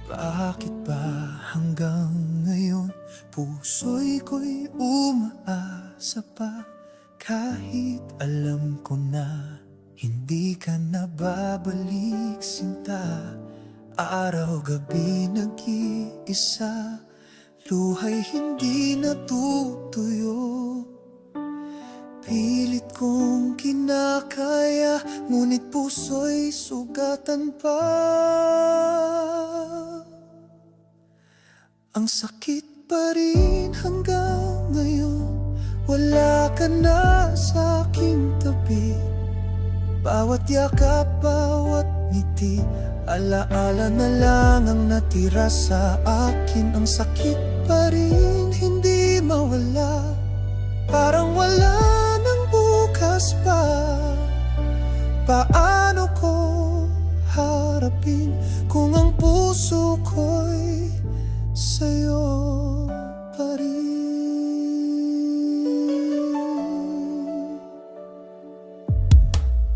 Bakit ba hanggang ngayon puso'y ko'y umaasa pa? Kahit alam ko na hindi ka na babalik, sinta. Araw-gabi nag-iisa, luha'y hindi natutuyo. Pilit kong kinakaya, ngunit puso'y sugatan pa. Ang sakit pa rin hanggang ngayon, wala ka na sa aking tabi. Bawat yakap, bawat ngiti, alaala na lang ang natira sa akin. Ang sakit pa rin hindi mawala, parang wala nang bukas pa. Paano ko harapin kung ang puso ko'y sa'yo pa rin?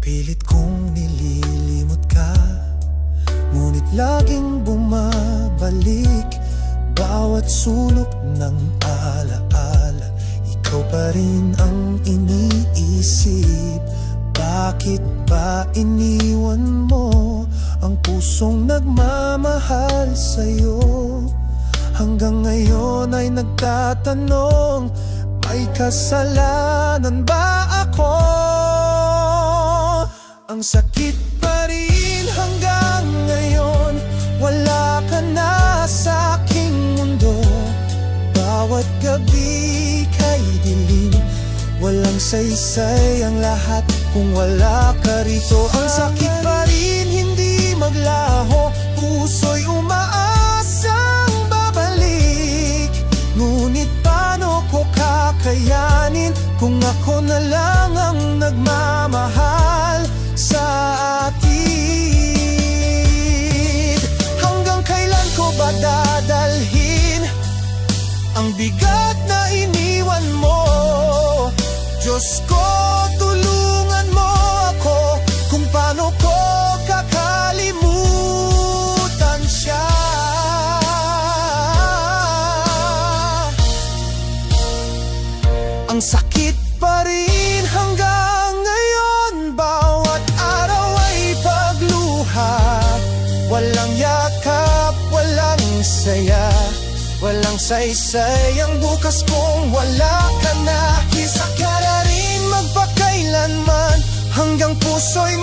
Pilit kong nililimot ka, ngunit laging bumabalik. Bawat sulok ng alaala, ikaw pa rin ang iniisip. Bakit ba iniwan mo ang pusong nagmamahal sa'yo? Hanggang ngayon ay nagtatanong, may kasalanan ba ako? Ang sakit pa rin hanggang ngayon, wala ka na sa aking mundo. Bawat gabi kay dilim, walang saysay ang lahat kung wala ka rito. Ang sakit pa rin hindi maglaho, puso'y umaasang babalik. Ngunit paano ko kakayanin kung ako na lang ang nagmamahal sa atin? Hanggang kailan ko ba dadalhin ang bigat na iniwan mo? Diyos ko, tulungan mo ako kung paano ko kakalimutan siya. Ang sakit pa rin hanggang ngayon, bawat araw ay pagluha. Walang yakap, walang saya, walang saysay ang bukas kung wala ka na. Isa ka na rin magpakailanman, hanggang puso'y